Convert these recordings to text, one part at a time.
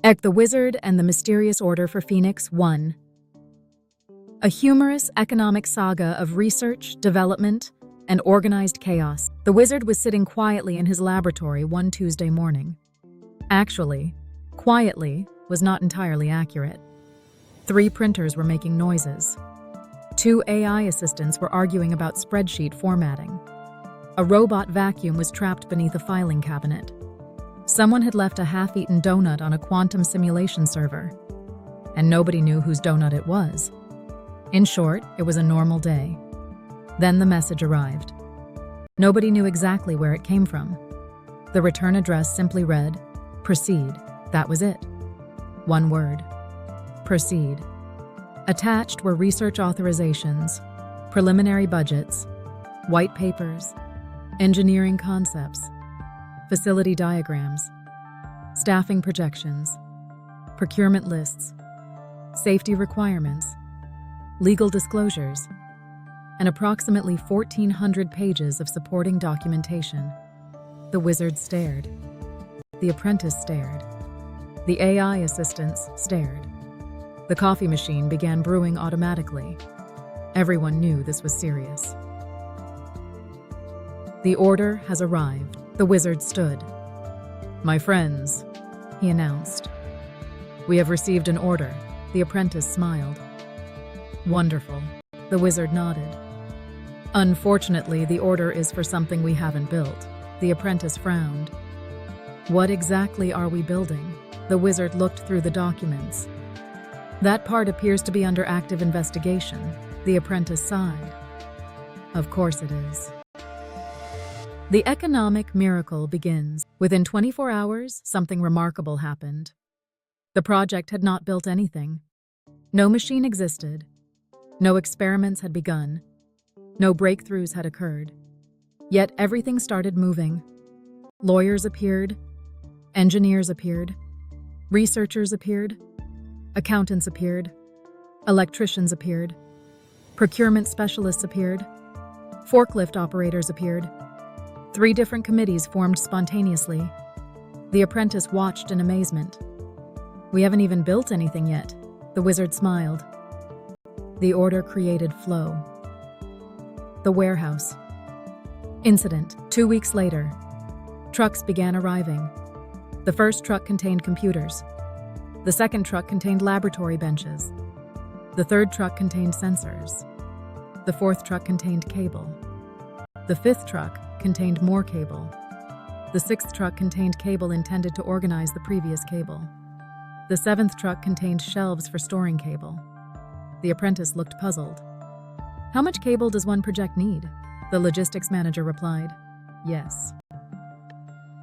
The Wizard and the Mysterious Order for Phoenix 1. A humorous economic saga of research, development, and organized chaos. The Wizard was sitting quietly in his laboratory one Tuesday morning. Actually, quietly was not entirely accurate. 3 printers were making noises. 2 AI assistants were arguing about spreadsheet formatting. A robot vacuum was trapped beneath a filing cabinet. Someone had left a half-eaten donut on a quantum simulation server, and nobody knew whose donut it was. In short, it was a normal day. Then the message arrived. Nobody knew exactly where it came from. The return address simply read, "Proceed." That was it. One word. Proceed. Attached were research authorizations, preliminary budgets, white papers, engineering concepts, facility diagrams, staffing projections, procurement lists, safety requirements, legal disclosures, and approximately 1,400 pages of supporting documentation. The Wizard stared. The apprentice stared. The AI assistants stared. The coffee machine began brewing automatically. Everyone knew this was serious. The order has arrived. The Wizard stood. "My friends," he announced. "We have received an order." The apprentice smiled. "Wonderful." The Wizard nodded. "Unfortunately, the order is for something we haven't built." The apprentice frowned. "What exactly are we building?" The Wizard looked through the documents. "That part appears to be under active investigation." The apprentice sighed. "Of course it is." The economic miracle begins. Within 24 hours, something remarkable happened. The project had not built anything. No machine existed. No experiments had begun. No breakthroughs had occurred. Yet everything started moving. Lawyers appeared. Engineers appeared. Researchers appeared. Accountants appeared. Electricians appeared. Procurement specialists appeared. Forklift operators appeared. 3 different committees formed spontaneously. The apprentice watched in amazement. "We haven't even built anything yet." The Wizard smiled. The order created flow. The warehouse. Incident. 2 weeks later. Trucks began arriving. The first truck contained computers. The second truck contained laboratory benches. The third truck contained sensors. The fourth truck contained cable. The fifth truck contained more cable. The sixth truck contained cable intended to organize the previous cable. The seventh truck contained shelves for storing cable. The apprentice looked puzzled. "How much cable does one project need?" The logistics manager replied, "Yes."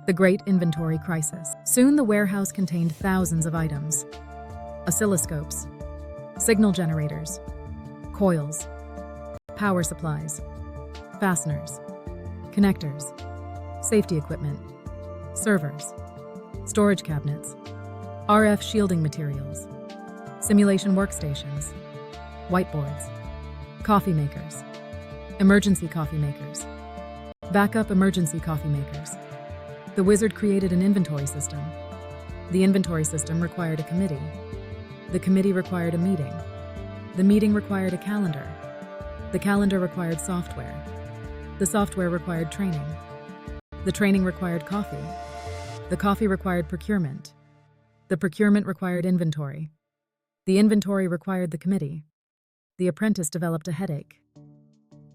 The Great Inventory Crisis. Soon the warehouse contained thousands of items. Oscilloscopes, signal generators, coils, power supplies, fasteners, connectors, safety equipment, servers, storage cabinets, RF shielding materials, simulation workstations, whiteboards, coffee makers, emergency coffee makers, backup emergency coffee makers. The Wizard created an inventory system. The inventory system required a committee. The committee required a meeting. The meeting required a calendar. The calendar required software. The software required training. The training required coffee. The coffee required procurement. The procurement required inventory. The inventory required the committee. The apprentice developed a headache.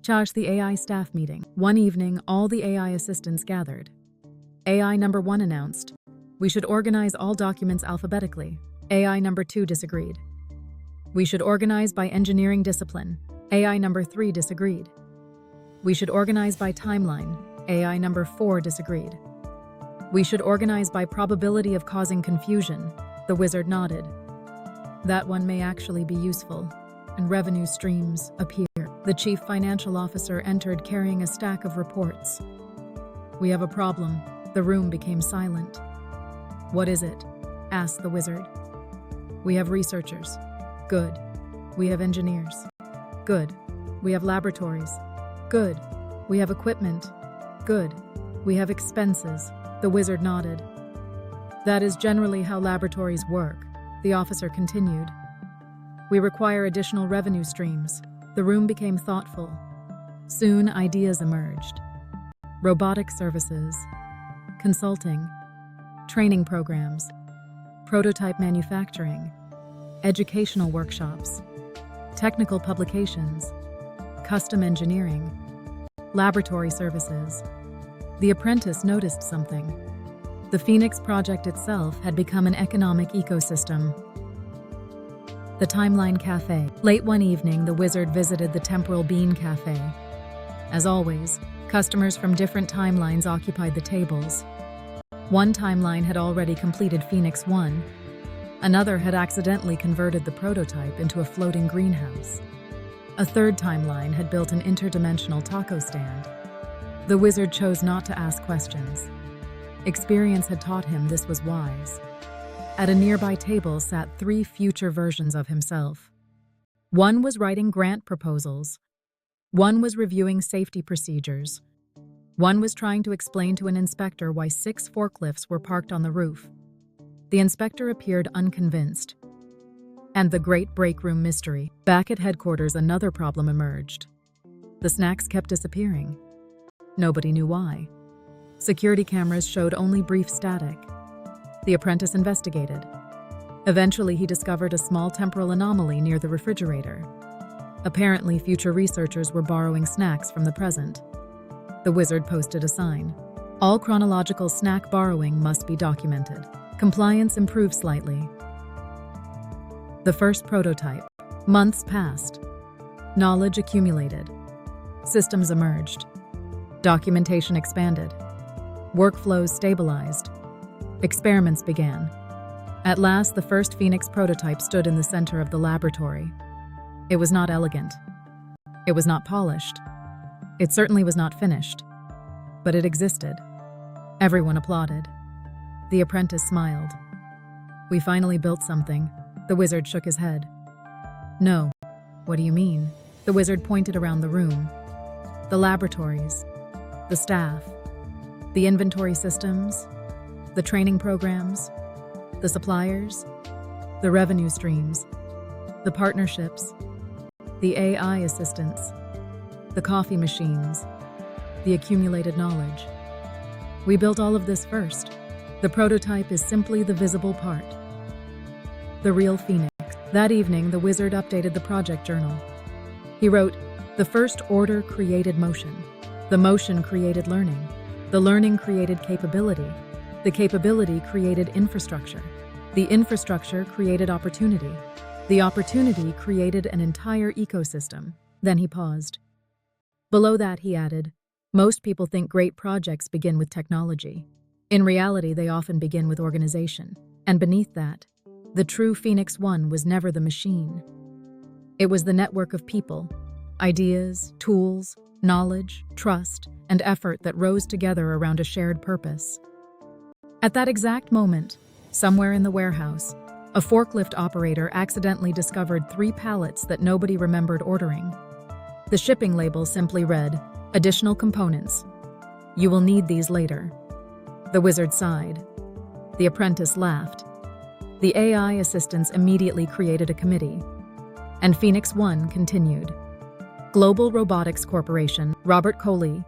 Charged the AI staff meeting. One evening, all the AI assistants gathered. AI number 1 announced, "We should organize all documents alphabetically." AI number 2 disagreed. "We should organize by engineering discipline." AI number 3 disagreed. "We should organize by timeline." AI number 4 disagreed. "We should organize by probability of causing confusion." The Wizard nodded. "That one may actually be useful." And revenue streams appear. The chief financial officer entered carrying a stack of reports. "We have a problem." The room became silent. "What is it?" asked the Wizard. "We have researchers." "Good." "We have engineers." "Good." "We have laboratories." "Good." "We have equipment." "Good." "We have expenses." The Wizard nodded. That is generally how laboratories work, the officer continued. We require additional revenue streams. The room became thoughtful. Soon, ideas emerged. Robotic services, consulting, training programs, prototype manufacturing, educational workshops, technical publications, custom engineering, laboratory services. The apprentice noticed something. The Phoenix project itself had become an economic ecosystem. The Timeline Cafe. Late one evening, the wizard visited the Temporal Bean Cafe. As always, customers from different timelines occupied the tables. One timeline had already completed Phoenix 1. Another had accidentally converted the prototype into a floating greenhouse. A third timeline had built an interdimensional taco stand. The wizard chose not to ask questions. Experience had taught him this was wise. At a nearby table sat 3 future versions of himself. One was writing grant proposals. One was reviewing safety procedures. One was trying to explain to an inspector why 6 forklifts were parked on the roof. The inspector appeared unconvinced. And the great break room mystery. Back at headquarters, another problem emerged. The snacks kept disappearing. Nobody knew why. Security cameras showed only brief static. The apprentice investigated. Eventually, he discovered a small temporal anomaly near the refrigerator. Apparently, future researchers were borrowing snacks from the present. The wizard posted a sign. All chronological snack borrowing must be documented. Compliance improved slightly. The first prototype. Months passed. Knowledge accumulated. Systems emerged. Documentation expanded. Workflows stabilized. Experiments began. At last, the first Phoenix prototype stood in the center of the laboratory. It was not elegant. It was not polished. It certainly was not finished. But it existed. Everyone applauded. The apprentice smiled. "We finally built something." The wizard shook his head. "No. What do you mean?" The wizard pointed around the room. "The laboratories, the staff, the inventory systems, the training programs, the suppliers, the revenue streams, the partnerships, the AI assistants, the coffee machines, the accumulated knowledge. We built all of this first. The prototype is simply the visible part. The real Phoenix." That evening, the wizard updated the project journal. He wrote, "The first order created motion. The motion created learning. The learning created capability. The capability created infrastructure. The infrastructure created opportunity. The opportunity created an entire ecosystem." Then he paused. Below that, he added, "Most people think great projects begin with technology. In reality, they often begin with organization. And beneath that, the true Phoenix 1 was never the machine. It was the network of people, ideas, tools, knowledge, trust, and effort that rose together around a shared purpose." At that exact moment, somewhere in the warehouse, a forklift operator accidentally discovered 3 pallets that nobody remembered ordering. The shipping label simply read, "Additional components. You will need these later." The wizard sighed. The apprentice laughed. The AI assistants immediately created a committee. And Phoenix 1 continued. Global Robotics Corporation, Robert Colee,